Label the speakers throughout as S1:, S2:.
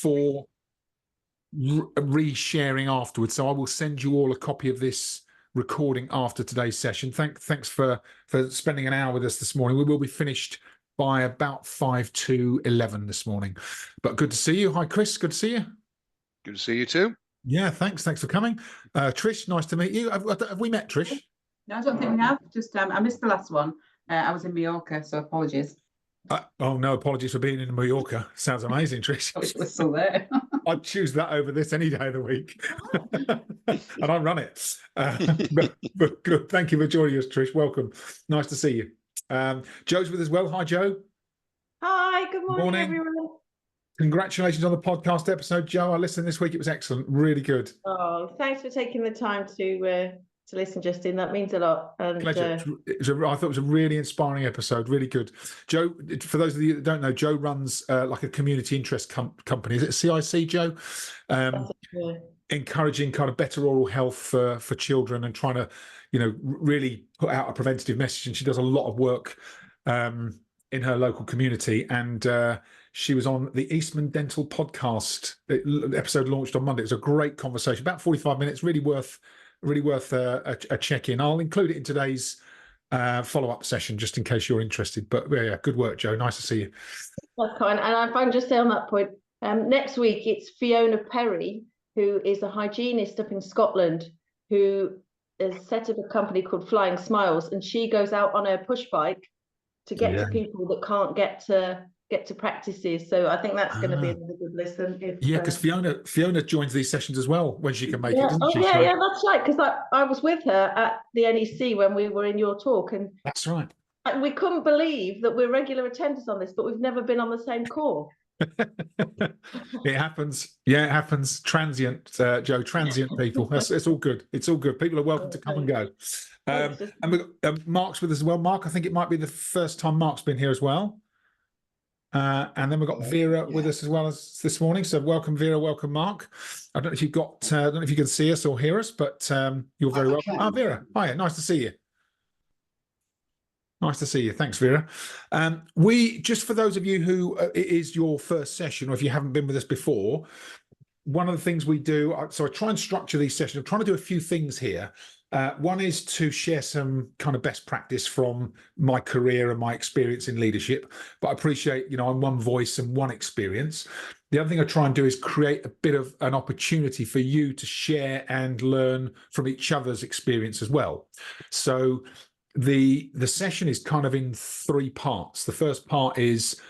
S1: for re-sharing afterwards. So I will send you all a copy of this recording after today's session. Thanks for spending an hour with us this morning. We will be finished by about 5 to 11 this morning. But good to see you. Hi, Chris. Good to see you.
S2: Good to see you too.
S1: Yeah, thanks for coming. Trish, nice to meet you. Have we met, Trish?
S3: No, I don't think we have. Just I missed the last one. I was in Mallorca, so apologies.
S1: Oh no, apologies for being in Mallorca. Sounds amazing, Trish.
S3: I wish it was still there.
S1: I'd choose that over this any day of the week. And I run it. But good. Thank you for joining us, Trish. Welcome. Nice to see you. Joe's with us as well. Hi, Joe.
S4: Hi, good morning, everyone.
S1: Congratulations on the podcast episode, Joe. I listened this week. It was excellent. Really good.
S4: Oh, thanks for taking the time to listen, Justin. That means a lot. And,
S1: pleasure. I thought it was a really inspiring episode. Really good. Joe, for those of you that don't know, Joe runs like a community interest company. Is it a CIC, Joe? Encouraging kind of better oral health for children and trying to, really put out a preventative message. And she does a lot of work in her local community. And she was on the Eastman Dental podcast. The episode launched on Monday. It was a great conversation, about 45 minutes. Really worth a check-in. I'll include it in today's follow-up session just in case you're interested. But yeah, good work, Joe. Nice to see you.
S4: That's kind. And if I can just say on that point, next week it's Fiona Perry, who is a hygienist up in Scotland, who has set up a company called Flying Smiles, and she goes out on her push bike to get to people that can't get to practices. So I think that's going to be a really good listen.
S1: Because Fiona joins these sessions as well when she can make it, doesn't she?
S4: Yeah, that's right. Because I was with her at the NEC when we were in your talk, and
S1: that's right.
S4: We couldn't believe that we're regular attenders on this, but we've never been on the same call.
S1: It happens. Yeah, it happens. Transient, Joe. Transient people. It's all good. It's all good. People are welcome to come and go. And we've got Mark's with us as well. Mark, I think it might be the first time Mark's been here as well. And then we've got Vera with us as well as this morning. So welcome, Vera. Welcome, Mark. I don't know if I don't know if you can see us or hear us, but you're very welcome. Vera. Hi, nice to see you. Nice to see you. Thanks, Vera. Just for those of you who it is your first session, or if you haven't been with us before, one of the things we do, so I try and structure these sessions. I'm trying to do a few things here. One is to share some kind of best practice from my career and my experience in leadership. But I appreciate, I'm one voice and one experience. The other thing I try and do is create a bit of an opportunity for you to share and learn from each other's experience as well. So the session is kind of in 3 parts. The first part is,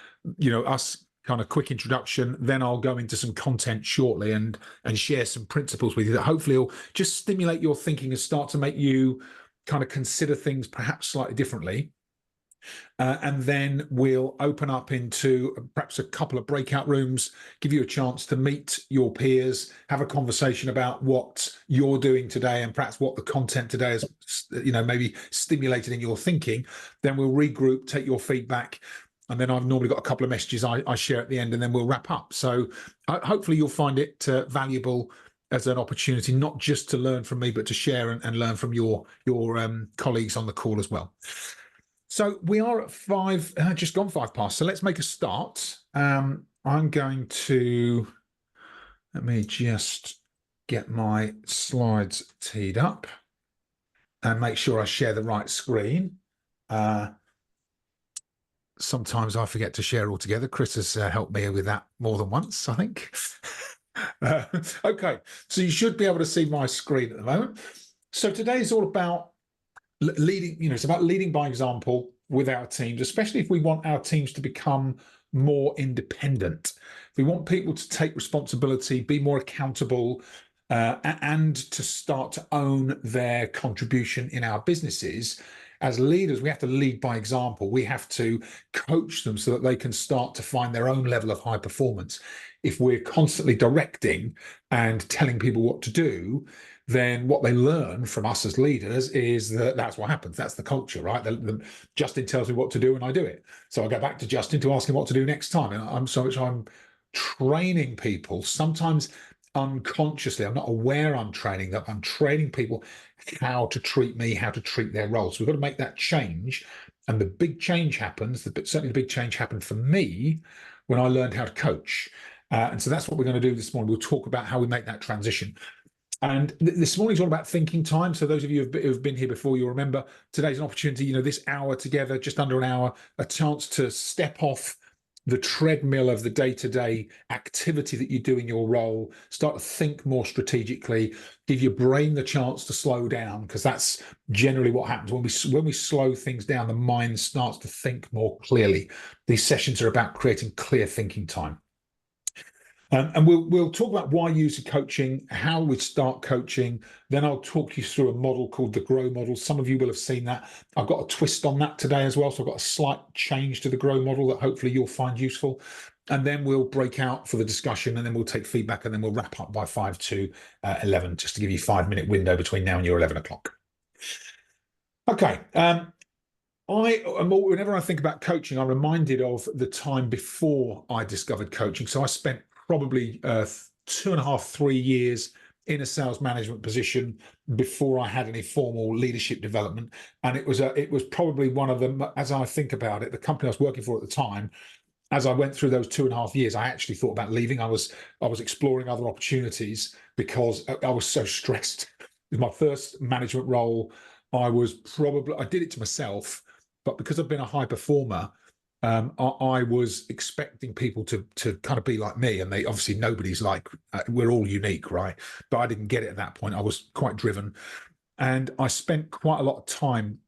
S1: us kind of quick introduction. Then I'll go into some content shortly and share some principles with you that hopefully will just stimulate your thinking and start to make you kind of consider things perhaps slightly differently. And then we'll open up into perhaps a couple of breakout rooms, give you a chance to meet your peers, have a conversation about what you're doing today and perhaps what the content today has, maybe stimulated in your thinking. Then we'll regroup, take your feedback, and then I've normally got a couple of messages I share at the end, and then we'll wrap up. So hopefully you'll find it valuable as an opportunity, not just to learn from me, but to share and learn from your colleagues on the call as well. So we are at 5, just gone 5 past. So let's make a start. I'm going to, let me just get my slides teed up and make sure I share the right screen. Sometimes I forget to share altogether. Chris has helped me with that more than once, I think. Okay, so you should be able to see my screen at the moment. So today is all about leading, it's about leading by example with our teams, especially if we want our teams to become more independent. If we want people to take responsibility, be more accountable, and to start to own their contribution in our businesses. As leaders, we have to lead by example. We have to coach them so that they can start to find their own level of high performance. If we're constantly directing and telling people what to do, then what they learn from us as leaders is that that's what happens. That's the culture, right? Justin tells me what to do and I do it. So I go back to Justin to ask him what to do next time. And I'm training people, sometimes unconsciously. I'm not aware I'm training them. I'm training people how to treat me, how to treat their roles. So we've got to make that change. And the big change happens, certainly the big change happened for me when I learned how to coach. And so that's what we're going to do this morning. We'll talk about how we make that transition. And this morning's all about thinking time. So those of you who've been here before, you'll remember today's an opportunity, this hour together, just under an hour, a chance to step off the treadmill of the day-to-day activity that you do in your role, start to think more strategically, give your brain the chance to slow down, because that's generally what happens when we slow things down. The mind starts to think more clearly. These sessions are about creating clear thinking time. And we'll talk about why use coaching, how we start coaching. Then I'll talk you through a model called the GROW model. Some of you will have seen that. I've got a twist on that today as well. So I've got a slight change to the GROW model that hopefully you'll find useful. And then we'll break out for the discussion, and then we'll take feedback, and then we'll wrap up by 5 to 11, just to give you a 5-minute window between now and your 11 o'clock. Okay. Whenever I think about coaching, I'm reminded of the time before I discovered coaching. So I spent probably 2.5, 3 years in a sales management position before I had any formal leadership development. And it was probably one of them, as I think about it, the company I was working for at the time, as I went through those 2.5 years, I actually thought about leaving. I was exploring other opportunities because I was so stressed. With my first management role, I did it to myself, but because I've been a high performer, I was expecting people to kind of be like me, and they obviously nobody's like, we're all unique, right? But I didn't get it at that point. I was quite driven, and I spent quite a lot of time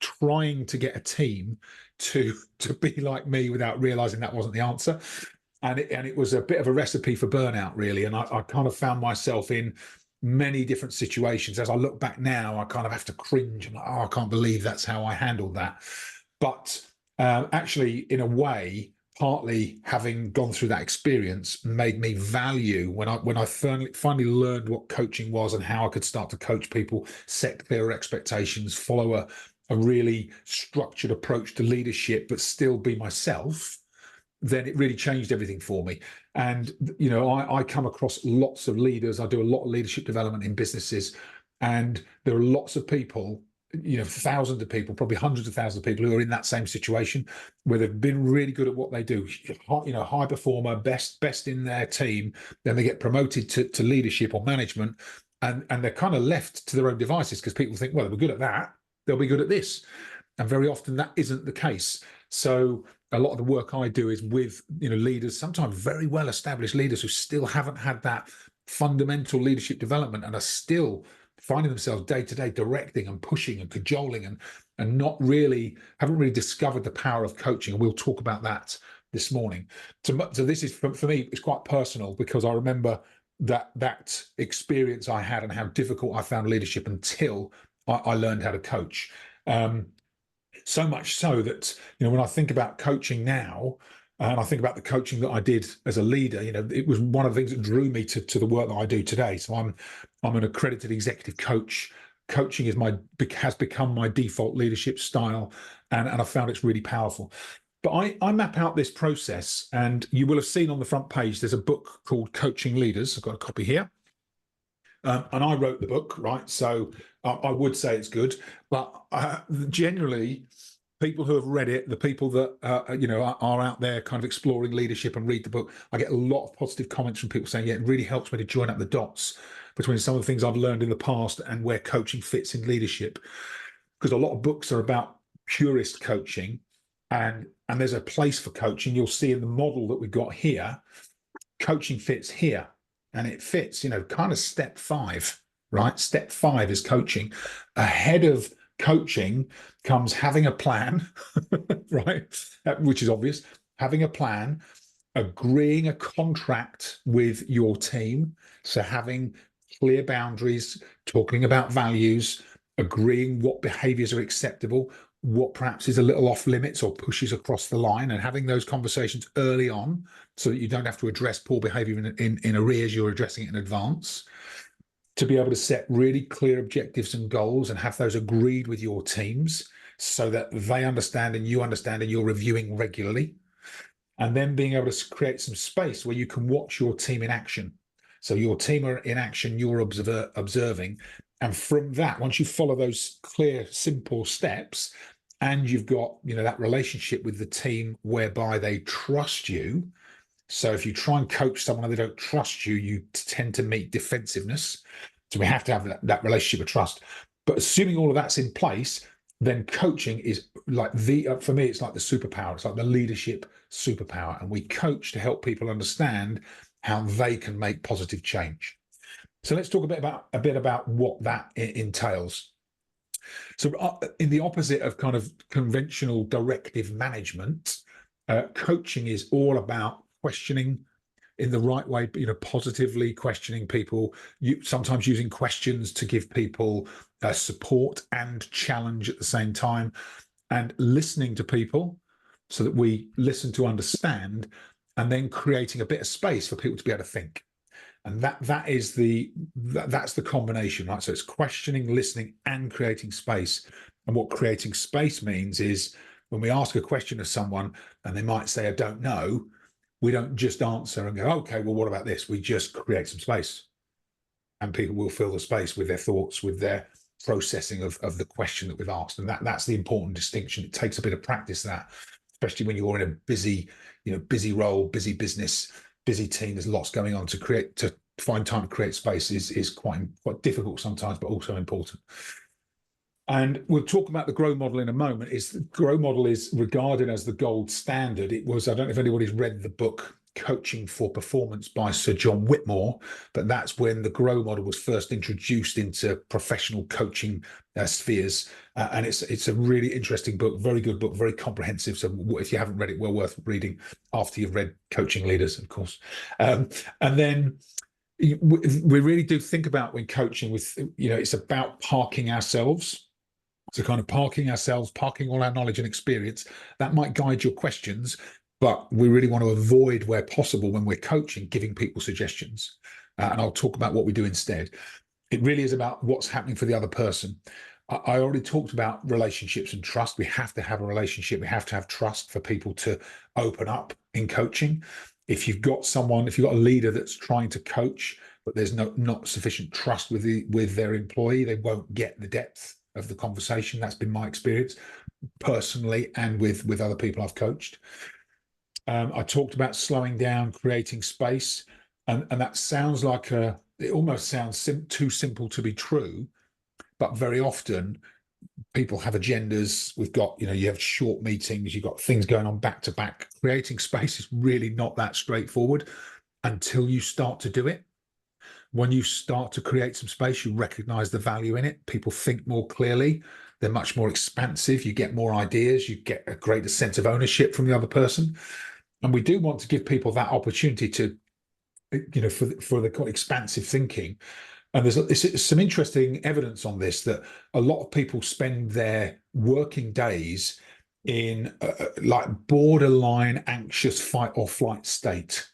S1: trying to get a team to be like me without realizing that wasn't the answer. And it was a bit of a recipe for burnout, really. And I kind of found myself in many different situations. As I look back now, I kind of have to cringe. I'm like, oh, I can't believe that's how I handled that. But actually, in a way, partly having gone through that experience made me value when I finally learned what coaching was and how I could start to coach people, set clearer expectations, follow a really structured approach to leadership, but still be myself. Then it really changed everything for me. And I come across lots of leaders. I do a lot of leadership development in businesses, and there are lots of people, thousands of people, probably hundreds of thousands of people who are in that same situation, where they've been really good at what they do, high performer, best in their team. Then they get promoted to leadership or management, and they're kind of left to their own devices, because people think, well, they're good at that, they'll be good at this. And very often that isn't the case. So a lot of the work I do is with leaders, sometimes very well established leaders who still haven't had that fundamental leadership development and are still finding themselves day to day directing and pushing and cajoling and haven't really discovered the power of coaching. And we'll talk about that this morning. So this is, for me, it's quite personal, because I remember that experience I had and how difficult I found leadership until I learned how to coach. So much so that, when I think about coaching now, and I think about the coaching that I did as a leader, it was one of the things that drew me to the work that I do today. So I'm an accredited executive coach. Coaching has become my default leadership style, and I found it's really powerful. But I map out this process, and you will have seen on the front page, there's a book called Coaching Leaders. I've got a copy here. And I wrote the book, right? So I would say it's good, but generally, people who have read it, the people that are out there kind of exploring leadership and read the book, I get a lot of positive comments from people saying, yeah, it really helps me to join up the dots between some of the things I've learned in the past and where coaching fits in leadership. Because a lot of books are about purist coaching, and there's a place for coaching. You'll see in the model that we've got here, coaching fits here. And it fits, kind of step 5, right? Step 5 is coaching. Ahead of coaching comes having a plan, right? Which is obvious. Having a plan, agreeing a contract with your team. So having clear boundaries, talking about values, agreeing what behaviors are acceptable, what perhaps is a little off limits or pushes across the line, and having those conversations early on so that you don't have to address poor behavior in arrears, you're addressing it in advance. To be able to set really clear objectives and goals and have those agreed with your teams so that they understand and you understand, and you're reviewing regularly. And then being able to create some space where you can watch your team in action. So your team are in action, you're observing. And from that, once you follow those clear, simple steps, and you've got that relationship with the team whereby they trust you, So if you try and coach someone and they don't trust you, you tend to meet defensiveness. So we have to have that relationship of trust. But assuming all of that's in place, then coaching is like for me, it's like the superpower. It's like the leadership superpower. And we coach to help people understand how they can make positive change. So let's talk a bit about what that entails. So in the opposite of kind of conventional directive management, coaching is all about questioning in the right way, positively questioning people, sometimes using questions to give people support and challenge at the same time, and listening to people so that we listen to understand, and then creating a bit of space for people to be able to think. And that's the combination, right? So it's questioning, listening, and creating space. And what creating space means is when we ask a question of someone and they might say, I don't know, we don't just answer and go, okay, well, what about this? We just create some space. And people will fill the space with their thoughts, with their processing of the question that we've asked. And that's the important distinction. It takes a bit of practice, that, especially when you're in a busy role, busy business, busy team. There's lots going on. To find time to create space is quite difficult sometimes, but also important. And we'll talk about the GROW model in a moment. The GROW model is regarded as the gold standard. I don't know if anybody's read the book Coaching for Performance by Sir John Whitmore, but that's when the GROW model was first introduced into professional coaching spheres. And it's a really interesting book, very good book, very comprehensive. So if you haven't read it, well worth reading after you've read Coaching Leaders, of course. And then we really do think about, when coaching, it's about parking ourselves. So kind of parking ourselves, parking all our knowledge and experience. That might guide your questions, but we really want to avoid, where possible, when we're coaching, giving people suggestions. And I'll talk about what we do instead. It really is about what's happening for the other person. I already talked about relationships and trust. We have to have a relationship. We have to have trust for people to open up in coaching. If you've got a leader that's trying to coach, but there's not sufficient trust with their employee, they won't get the depth of the conversation. That's been my experience personally, and with other people I've coached. I talked about slowing down, creating space, and that sounds like it almost sounds too simple to be true, but very often people have agendas. We've got, you have short meetings, you've got things going on back to back. Creating space is really not that straightforward until you start to do it. When you start to create some space, you recognize the value in it. People think more clearly. They're much more expansive. You get more ideas. You get a greater sense of ownership from the other person. And we do want to give people that opportunity to, for the expansive thinking. And there's some interesting evidence on this, that a lot of people spend their working days in like borderline anxious fight or flight state,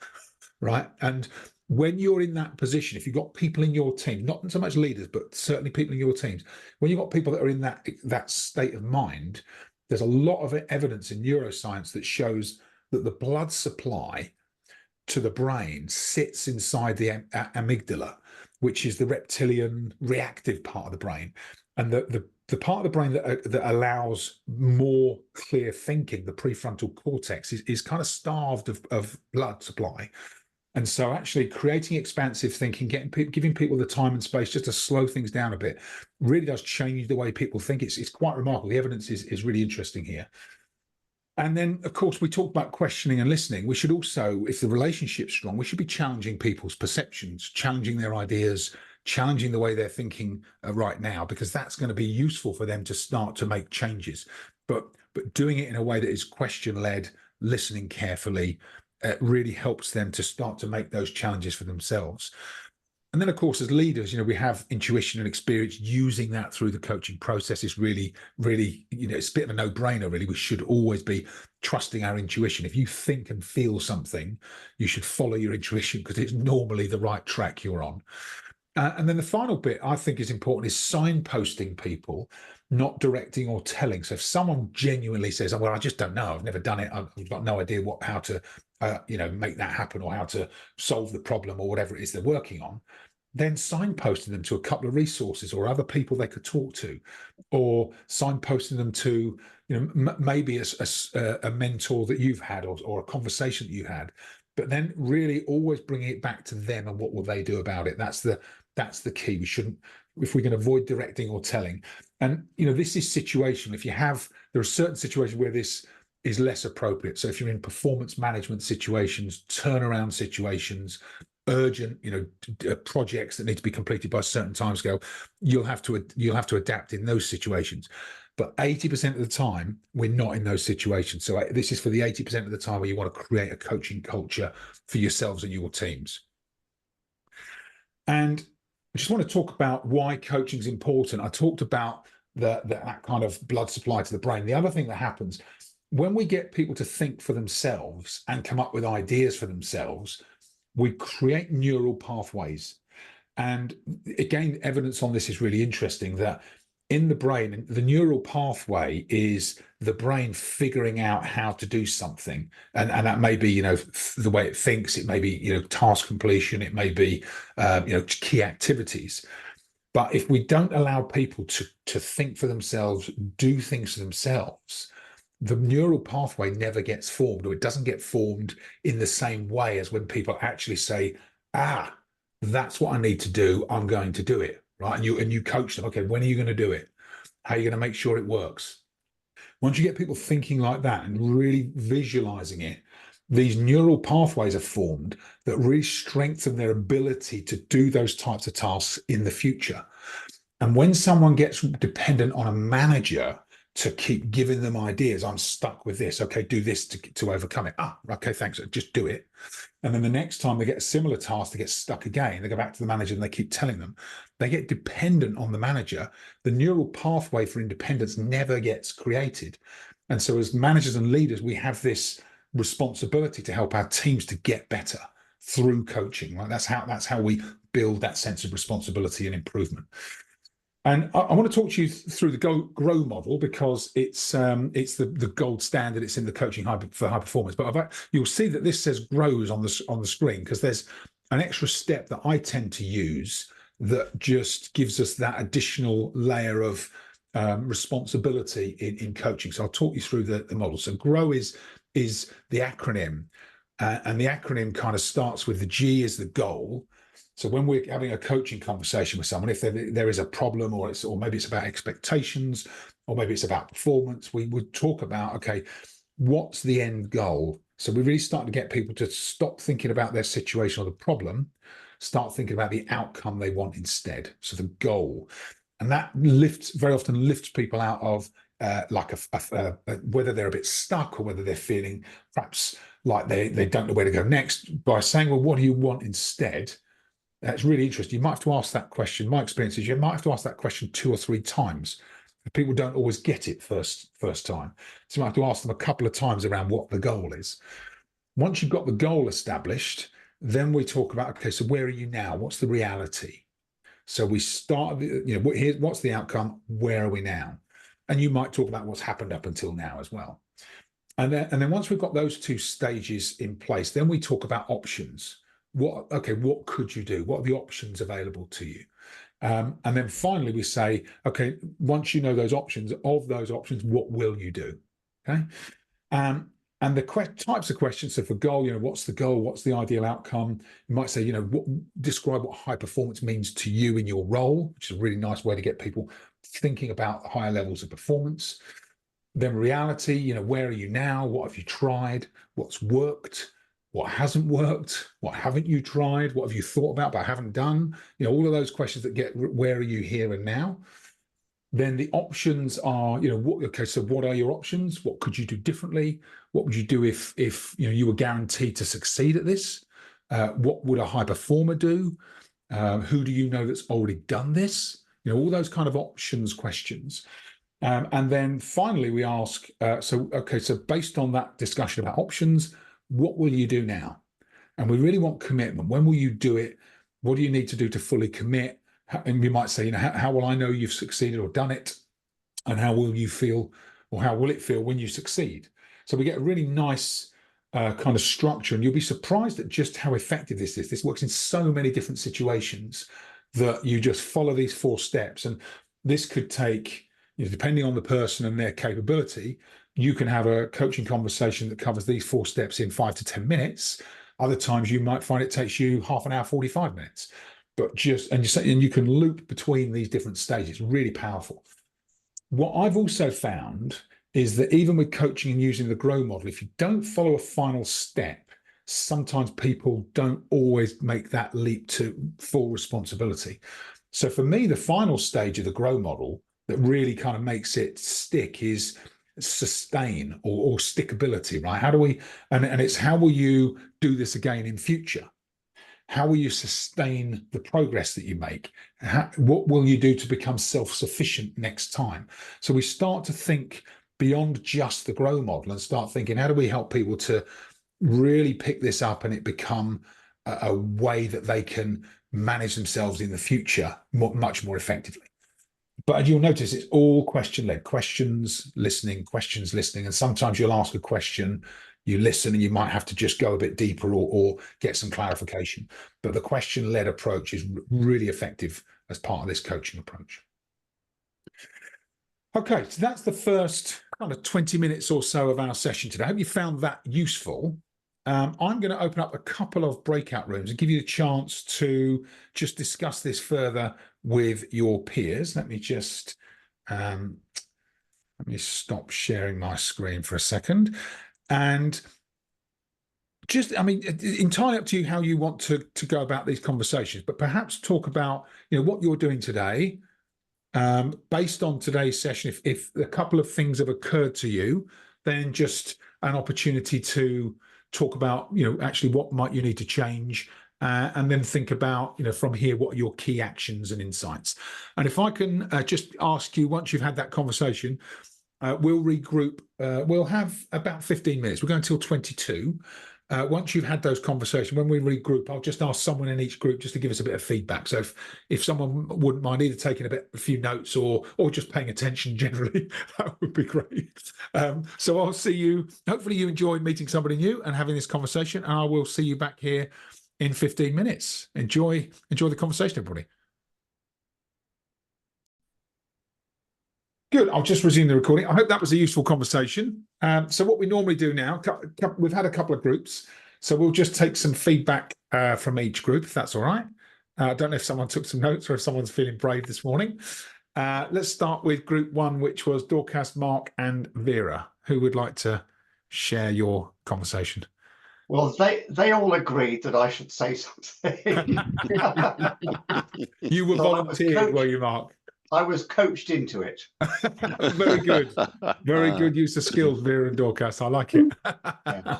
S1: right? And when you're in that position, if you've got people in your team, not so much leaders, but certainly people in your teams, when you've got people that are in that state of mind, there's a lot of evidence in neuroscience that shows that the blood supply to the brain sits inside the amygdala, which is the reptilian reactive part of the brain. And the part of the brain that allows more clear thinking, the prefrontal cortex, is kind of starved of blood supply. And so actually creating expansive thinking, giving people the time and space just to slow things down a bit, really does change the way people think. It's quite remarkable. The evidence is really interesting here. And then, of course, we talked about questioning and listening. We should also, if the relationship's strong, we should be challenging people's perceptions, challenging their ideas, challenging the way they're thinking right now, because that's going to be useful for them to start to make changes. But doing it in a way that is question-led, listening carefully, really helps them to start to make those challenges for themselves. And then, of course, as leaders, we have intuition and experience. Using that through the coaching process is really, really, it's a bit of a no-brainer, really. We should always be trusting our intuition. If you think and feel something, you should follow your intuition, because it's normally the right track you're on. And then the final bit I think is important is signposting people, not directing or telling. So if someone genuinely says, well, I just don't know, I've never done it, I've got no idea how to make that happen, or how to solve the problem, or whatever it is they're working on, then signposting them to a couple of resources or other people they could talk to, or signposting them to maybe a mentor that you've had, or a conversation that you had, but then really always bringing it back to them and what will they do about it. That's the key. We shouldn't, if we can avoid directing or telling. And this is situational. There are certain situations where this is less appropriate. So if you're in performance management situations, turnaround situations, urgent, projects that need to be completed by a certain timescale, you'll have to adapt in those situations. But 80% of the time, we're not in those situations. So this is for the 80% of the time where you want to create a coaching culture for yourselves and your teams. And I just want to talk about why coaching is important. I talked about that kind of blood supply to the brain. The other thing that happens when we get people to think for themselves and come up with ideas for themselves, we create neural pathways. And again, evidence on this is really interesting, that in the brain, the neural pathway is the brain figuring out how to do something. And that may be, the way it thinks, it may be, task completion, it may be, key activities. But if we don't allow people to think for themselves, do things for themselves, the neural pathway never gets formed, or it doesn't get formed in the same way as when people actually say, that's what I need to do, I'm going to do it, right? And you coach them, okay, when are you going to do it? How are you going to make sure it works? Once you get people thinking like that and really visualizing it, these neural pathways are formed that really strengthen their ability to do those types of tasks in the future. And when someone gets dependent on a manager to keep giving them ideas, I'm stuck with this, okay, do this to overcome it. Okay, thanks, just do it. And then the next time they get a similar task, they get stuck again, they go back to the manager and they keep telling them. They get dependent on the manager. The neural pathway for independence never gets created. And so as managers and leaders, we have this responsibility to help our teams to get better through coaching, right? That's how we build that sense of responsibility and improvement. And I want to talk to you through the GROW model, because it's the gold standard. It's in the coaching for high performance. But you'll see that this says GROWs on the screen, because there's an extra step that I tend to use that just gives us that additional layer of responsibility in coaching. So I'll talk you through the model. So GROW is the acronym, and the acronym kind of starts with the G as the goal. So when we're having a coaching conversation with someone, if there is a problem, or maybe it's about expectations, or maybe it's about performance, we would talk about, okay, what's the end goal? So we really start to get people to stop thinking about their situation or the problem, start thinking about the outcome they want instead. So the goal, and that very often lifts people out of whether they're a bit stuck, or whether they're feeling perhaps like they don't know where to go next, by saying, well, what do you want instead? That's really interesting. You might have to ask that question. My experience is you might have to ask that question 2 or 3 times. People don't always get it first time. So you might have to ask them a couple of times around what the goal is. Once you've got the goal established, then we talk about, okay, so where are you now? What's the reality? So we start, here's what's the outcome? Where are we now? And you might talk about what's happened up until now as well. And then once we've got those 2 stages in place, then we talk about options. What could you do? What are the options available to you? And then finally we say, okay, once you know those options, what will you do? Okay. And the types of questions, so for goal, what's the goal? What's the ideal outcome? You might say, describe what high performance means to you in your role, which is a really nice way to get people thinking about higher levels of performance. Then reality, where are you now? What have you tried? What's worked? What hasn't worked? What haven't you tried? What have you thought about but haven't done? All of those questions that get, where are you here and now? Then the options are, so what are your options? What could you do differently? What would you do if you were guaranteed to succeed at this? What would a high performer do? Who do you know that's already done this? All those kind of options questions. And then finally we ask, so based on that discussion about options, what will you do now? And we really want commitment. When will you do it? What do you need to do to fully commit? And you might say, how will I know you've succeeded or done it? And how will you feel, or how will it feel when you succeed? So we get a really nice kind of structure, and you'll be surprised at just how effective this is. This works in so many different situations that you just follow these 4 steps. And this could take, depending on the person and their capability, you can have a coaching conversation that covers these 4 steps in 5 to 10 minutes. Other times you might find it takes you half an hour, 45 minutes. But and you can loop between these different stages. It's really powerful. What I've also found is that even with coaching and using the GROW model, if you don't follow a final step, sometimes people don't always make that leap to full responsibility. So for me, the final stage of the GROW model that really kind of makes it stick is sustain or stickability, right? How do we, and it's how will you do this again in future? How will you sustain the progress that you make? What will you do to become self-sufficient next time? So we start to think beyond just the GROW model and start thinking, how do we help people to really pick this up and it become a way that they can manage themselves in the future much more effectively? But as you'll notice, it's all question-led, questions, listening, and sometimes you'll ask a question, you listen, and you might have to just go a bit deeper or get some clarification. But the question-led approach is really effective as part of this coaching approach. Okay, so that's the first kind of 20 minutes or so of our session today. I hope you found that useful. I'm going to open up a couple of breakout rooms and give you the chance to just discuss this further with your peers. Let me just stop sharing my screen for a second. And just, I mean, entirely up to you how you want to go about these conversations, but perhaps talk about, what you're doing today. Based on today's session, if a couple of things have occurred to you, then just an opportunity to talk about, actually what might you need to change, and then think about, from here, what are your key actions and insights. And if I can just ask you, once you've had that conversation, we'll regroup. We'll have about 15 minutes. We're going until 22. Once you've had those conversations, when we regroup, I'll just ask someone in each group just to give us a bit of feedback. So if someone wouldn't mind either taking a few notes or just paying attention generally, that would be great. So I'll see you. Hopefully you enjoyed meeting somebody new and having this conversation, and I will see you back here in 15 minutes. Enjoy the conversation, everybody. Good. I'll just resume the recording. I hope that was a useful conversation. So what we normally do now, we've had a couple of groups, so we'll just take some feedback from each group, if that's all right. I don't know if someone took some notes or if someone's feeling brave this morning. Let's start with group one, which was Dorcas, Mark, and Vera. Who would like to share your conversation?
S2: Well, they all agreed that I should say something.
S1: You were volunteered, were you, Mark?
S2: I was coached into it.
S1: Very good. Very good use of skills, Vera and Dorcas. I like it.
S2: Yeah.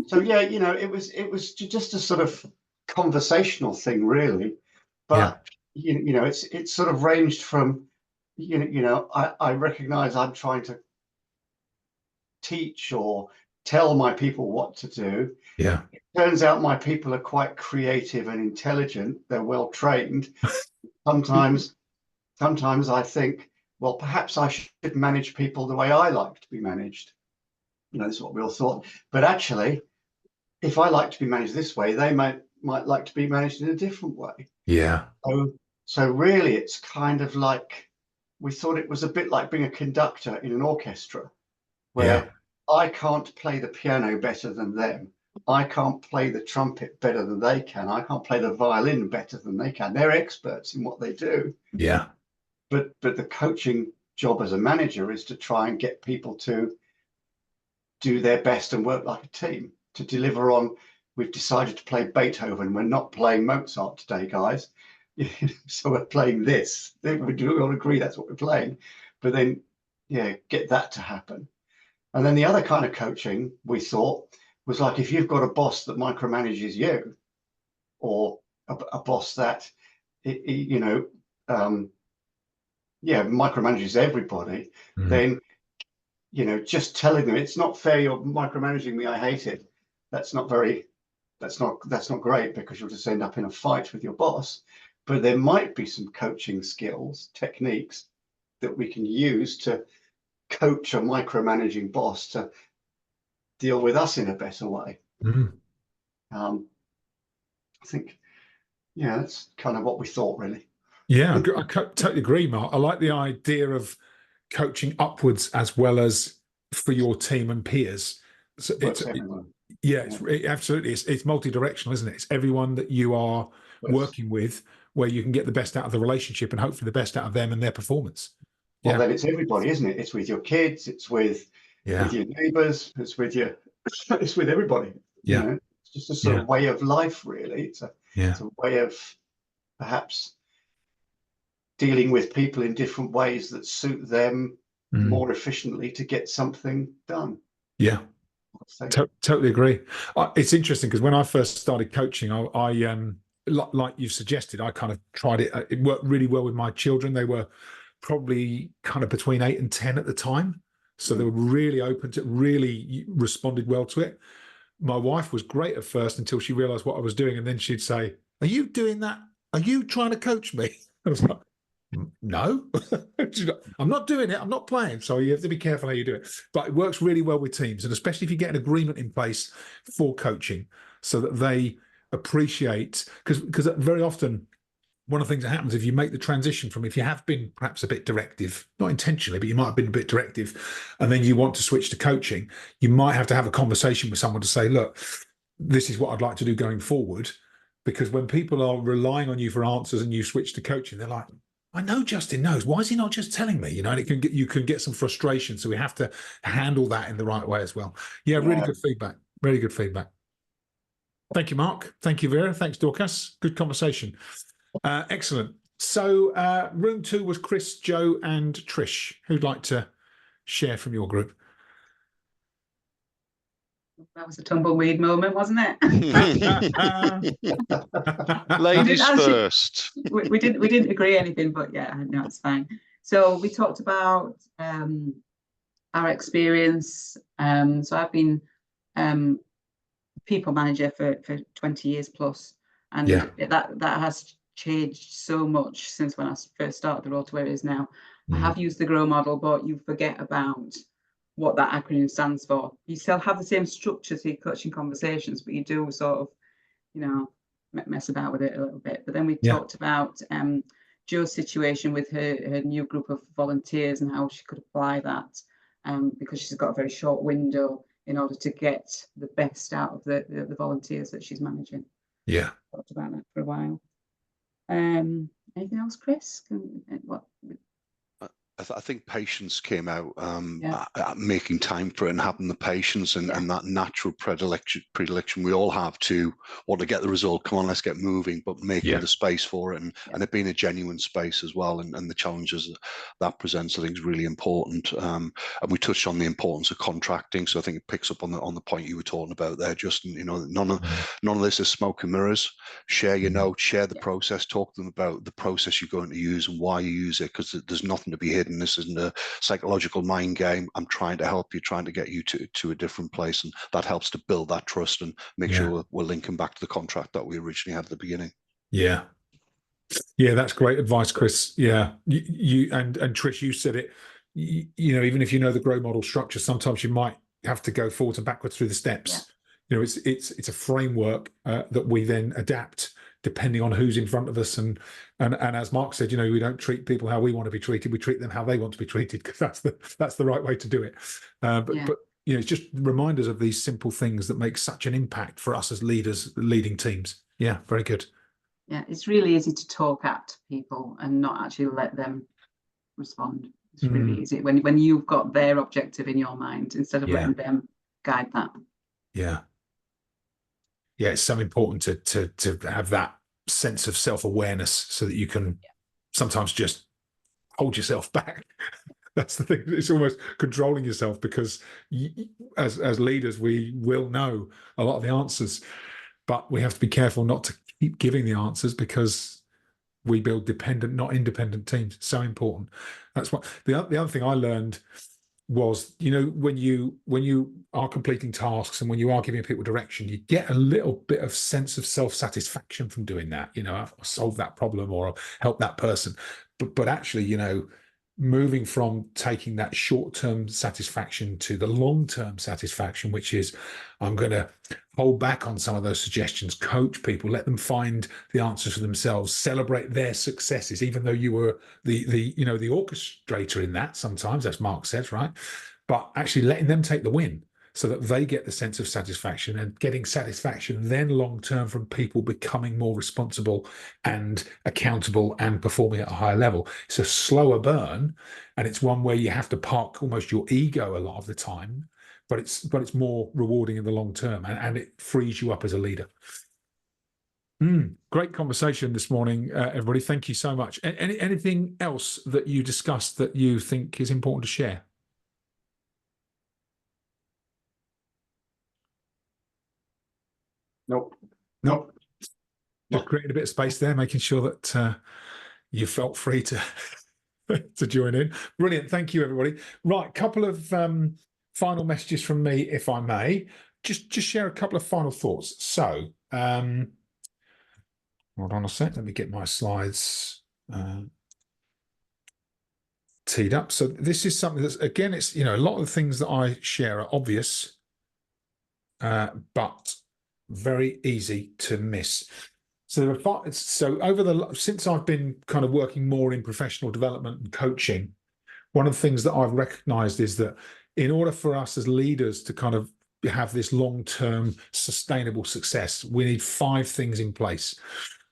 S2: So yeah, it was just a sort of conversational thing, really. But it's sort of ranged from, I recognize I'm trying to teach or tell my people what to do.
S1: Yeah.
S2: It turns out my people are quite creative and intelligent. They're well trained. Sometimes I think, well, perhaps I should manage people the way I like to be managed. This is what we all thought. But actually, if I like to be managed this way, they might like to be managed in a different way.
S1: Yeah.
S2: So really, it's kind of like, we thought it was a bit like being a conductor in an orchestra, where I can't play the piano better than them. I can't play the trumpet better than they can. I can't play the violin better than they can. They're experts in what they do.
S1: Yeah.
S2: But the coaching job as a manager is to try and get people to do their best and work like a team to deliver on. We've decided to play Beethoven. We're not playing Mozart today, guys. So we're playing this. We all agree that's what we're playing. But then, get that to happen. And then the other kind of coaching we thought was like, if you've got a boss that micromanages you, or a boss that, micromanages everybody, then, just telling them it's not fair, you're micromanaging me, I hate it. That's not great, because you'll just end up in a fight with your boss. But there might be some coaching skills, techniques that we can use to coach a micromanaging boss to deal with us in a better way. I think, that's kind of what we thought, really.
S1: Yeah, I totally agree, Mark. I like the idea of coaching upwards as well as for your team and peers. So Yeah, absolutely. It's multi-directional, isn't it? It's everyone that you are
S2: Yes.
S1: working with, where you can get the best out of the relationship and hopefully the best out of them and their performance.
S2: Well,
S1: Yeah.
S2: then it's everybody, isn't it? It's with your kids, it's with
S1: Yeah.
S2: your neighbours, it's with your, it's with everybody.
S1: Yeah.
S2: You know, it's just a sort of way of life, really. It's a way of perhaps dealing with people in different ways that suit them more efficiently to get something done.
S1: Yeah. Totally agree. It's interesting because when I first started coaching, I like you suggested, I kind of tried it. It worked really well with my children. They were probably kind of between 8 and 10 at the time, so they were really open to, really responded well to it. My wife was great at first until she realized what I was doing, and then she'd say, "Are you doing that? Are you trying to coach me?" I was like, "No, I'm not doing it. I'm not playing." So you have to be careful how you do it. But it works really well with teams, and especially if you get an agreement in place for coaching so that they appreciate, because very often one of the things that happens if you make the transition from, if you have been perhaps a bit directive, not intentionally, but you might have been a bit directive, and then you want to switch to coaching, you might have to have a conversation with someone to say, look, this is what I'd like to do going forward. Because when people are relying on you for answers and you switch to coaching, they're like, I know Justin knows. Why is he not just telling me? You know, and you can get some frustration. So we have to handle that in the right way as well. Yeah, really good feedback. Really good feedback. Thank you, Mark. Thank you, Vera. Thanks, Dorcas. Good conversation. Excellent. So room 2 was Chris, Joe, and Trish. Who'd like to share from your group?
S3: That was a tumbleweed moment, wasn't it?
S5: Ladies first.
S3: We didn't agree anything, but yeah, no, it's fine. So we talked about our experience. So I've been people manager for 20 years plus, and that has changed so much since when I first started the role to where it is now. I have used the GROW model, but you forget about what that acronym stands for. You still have the same structure to your coaching conversations, but you do sort of, you know, mess about with it a little bit. But then we talked about Jo's situation with her new group of volunteers and how she could apply that, because she's got a very short window in order to get the best out of the volunteers that she's managing.
S1: Yeah.
S3: Talked about that for a while. Anything else, Chris?
S5: I think patience came out, making time for it and having the patience and that natural predilection we all have to want to get the result. Come on, let's get moving, but making the space for it and it being a genuine space as well, and the challenges that presents, I think, is really important. And we touched on the importance of contracting, so I think it picks up on the point you were talking about there, Justin. You know, none of this is smoke and mirrors. Share your notes, share the process, talk to them about the process you're going to use and why you use it, because there's nothing to be hidden. This isn't a psychological mind game. I'm trying to help you, trying to get you to a different place, and that helps to build that trust and make sure we're linking back to the contract that we originally had at the beginning. Yeah,
S1: that's great advice, Chris. Yeah, you and Trish, you said it. You know, even if you know the GROW model structure, sometimes you might have to go forwards and backwards through the steps. You know, it's a framework that we then adapt depending on who's in front of us, and as Mark said, you know, we don't treat people how we want to be treated. We treat them how they want to be treated, because that's the right way to do it. But you know, it's just reminders of these simple things that make such an impact for us as leaders leading teams. Yeah, very good.
S3: Yeah, it's really easy to talk at people and not actually let them respond. It's really easy when you've got their objective in your mind instead of letting them guide that.
S1: Yeah, it's so important to have that sense of self-awareness so that you can sometimes just hold yourself back. That's the thing. It's almost controlling yourself, because as leaders, we will know a lot of the answers, but we have to be careful not to keep giving the answers, because we build dependent, not independent teams. So important. That's what the other thing I learned was, you know, when you are completing tasks and when you are giving people direction, you get a little bit of sense of self-satisfaction from doing that. You know, I've solved that problem or I've helped that person. But actually, you know, moving from taking that short-term satisfaction to the long-term satisfaction, which is, I'm going to hold back on some of those suggestions, coach people, let them find the answers for themselves, celebrate their successes, even though you were the orchestrator in that sometimes, as Mark says, right? But actually letting them take the win. so that they get the sense of satisfaction, and getting satisfaction then long term from people becoming more responsible and accountable and performing at a higher level. It's a slower burn, and it's one where you have to park almost your ego a lot of the time, but it's more rewarding in the long term, and it frees you up as a leader. Great conversation this morning, everybody. Thank you so much. Anything else that you discussed that you think is important to share?
S2: Nope.
S1: Just creating a bit of space there, making sure that you felt free to to join in. Brilliant. Thank you, everybody. Right, couple of final messages from me, if I may. Just share a couple of final thoughts. So, hold on a sec. Let me get my slides teed up. So this is something that's, again, it's, a lot of the things that I share are obvious, but very easy to miss. So since I've been kind of working more in professional development and coaching, one of the things that I've recognized is that in order for us as leaders to kind of have this long-term sustainable success, we need 5 things in place.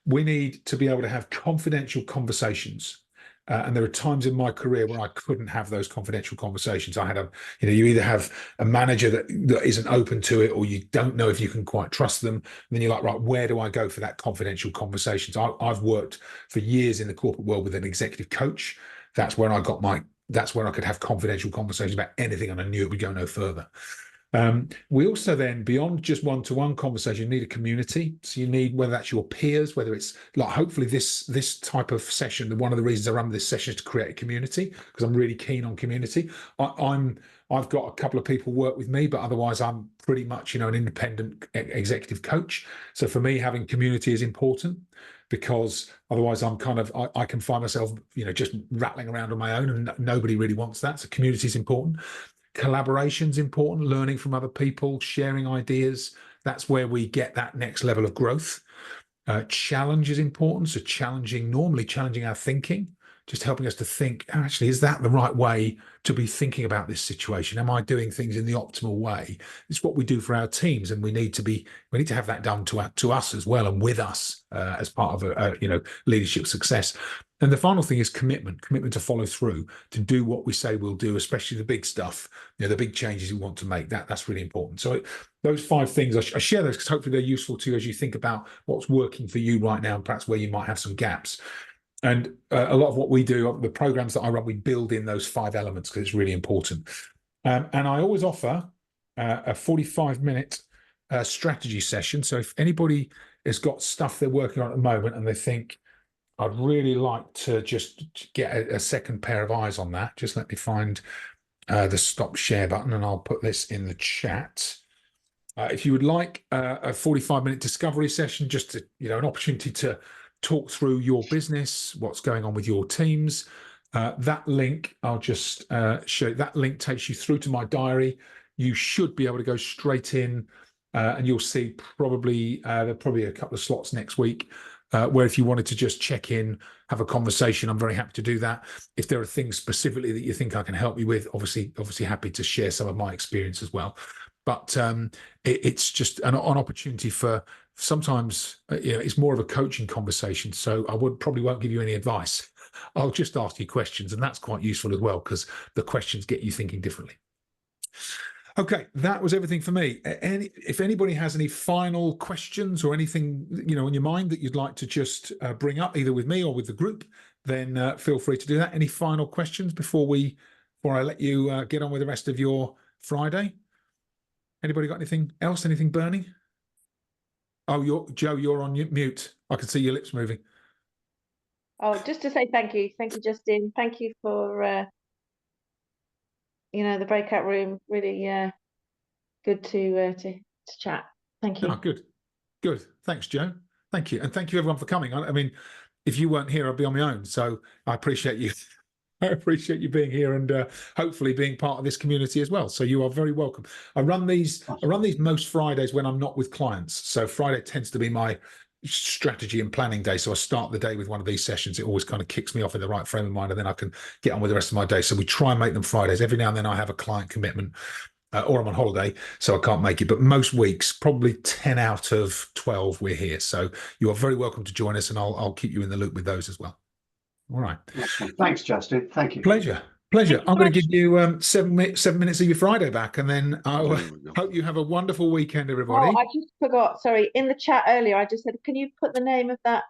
S1: We need to be able to have confidential conversations. And there are times in my career where I couldn't have those confidential conversations. I had you either have a manager that isn't open to it, or you don't know if you can quite trust them. And then you're like, right, where do I go for that confidential conversations? I've worked for years in the corporate world with an executive coach. That's where I could have confidential conversations about anything, and I knew it would go no further. We also then, beyond just one-to-one conversation, you need a community. So you need, whether that's your peers, whether it's like, hopefully this type of session, one of the reasons I run this session is to create a community, because I'm really keen on community. I've got a couple of people work with me, but otherwise I'm pretty much, an independent executive coach. So for me, having community is important, because otherwise I can find myself, just rattling around on my own, and nobody really wants that. So community is important. Collaboration's important, learning from other people, sharing ideas. That's where we get that next level of growth. Challenge is important. So normally challenging our thinking, just helping us to think, actually, is that the right way to be thinking about this situation? Am I doing things in the optimal way? It's what we do for our teams, and we need to have that done to us as well, and with us as part of a leadership success. And the final thing is commitment to follow through, to do what we say we'll do, especially the big stuff, the big changes we want to make. That's really important. So those 5 things, I share those because hopefully they're useful to you as you think about what's working for you right now, and perhaps where you might have some gaps. And a lot of what we do, the programs that I run, we build in those 5 elements because it's really important. And I always offer a 45-minute strategy session. So if anybody has got stuff they're working on at the moment and they think, I'd really like to just get a second pair of eyes on that, just let me find the stop share button, and I'll put this in the chat. If you would like a 45-minute discovery session, just to, an opportunity to talk through your business, what's going on with your teams, that link, I'll just show. That link takes you through to my diary. You should be able to go straight in, and you'll see probably there'll probably a couple of slots next week, where if you wanted to just check in, have a conversation, I'm very happy to do that. If there are things specifically that you think I can help you with, obviously happy to share some of my experience as well. But it's just an opportunity for, sometimes it's more of a coaching conversation. So I probably won't give you any advice. I'll just ask you questions, and that's quite useful as well, because the questions get you thinking differently. Okay, that was everything for me. If anybody has any final questions or anything in your mind that you'd like to just bring up, either with me or with the group, then feel free to do that. Any final questions before I let you get on with the rest of your Friday? Anybody got anything else? Anything burning? Oh, Joe, you're on mute. I can see your lips moving.
S4: Oh, just to say thank you, Justin. Thank you for the breakout room. Really good to chat. Thank you.
S1: Oh, good. Thanks, Joe. Thank you, and thank you everyone for coming. I mean, if you weren't here, I'd be on my own. So I appreciate you. I appreciate you being here, and hopefully being part of this community as well. So you are very welcome. I run these most Fridays when I'm not with clients. So Friday tends to be my strategy and planning day. So I start the day with one of these sessions. It always kind of kicks me off in the right frame of mind, and then I can get on with the rest of my day. So we try and make them Fridays. Every now and then I have a client commitment, or I'm on holiday, so I can't make it. But most weeks, probably 10 out of 12, we're here. So you are very welcome to join us, and I'll keep you in the loop with those as well. All right.
S2: Thanks, Justin. Thank you.
S1: Pleasure.
S4: Thank
S1: I'm
S4: you
S1: going to
S4: much.
S1: give you 7 minutes of your Friday back, and then I
S5: There we go.
S1: hope you have a wonderful weekend, everybody.
S4: Oh, I just forgot. Sorry, in the chat earlier, I just said, can you put the name of that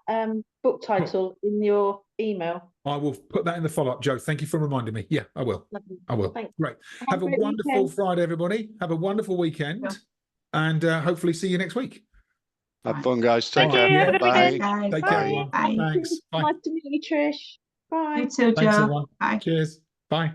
S4: book title in your email?
S1: I will put that in the follow-up, Joe. Thank you for reminding me. Yeah, I will.
S4: Lovely.
S1: I will.
S4: Thanks.
S1: Great.
S4: Have
S1: Have a
S4: great
S1: wonderful
S4: weekend.
S1: Friday, everybody. Have a wonderful weekend,
S3: Yeah.
S1: and hopefully see you next week.
S5: Have fun, guys. Take
S4: Thank you.
S5: care.
S4: Have a good
S5: Bye.
S4: weekend.
S3: Guys,
S1: Take
S4: Bye.
S1: care, everyone.
S3: Bye.
S1: Thanks. Bye.
S4: Nice to meet you, Trish. Bye.
S3: You too,
S1: Thanks,
S3: Joe.
S1: everyone.
S3: Bye.
S1: Cheers. Bye.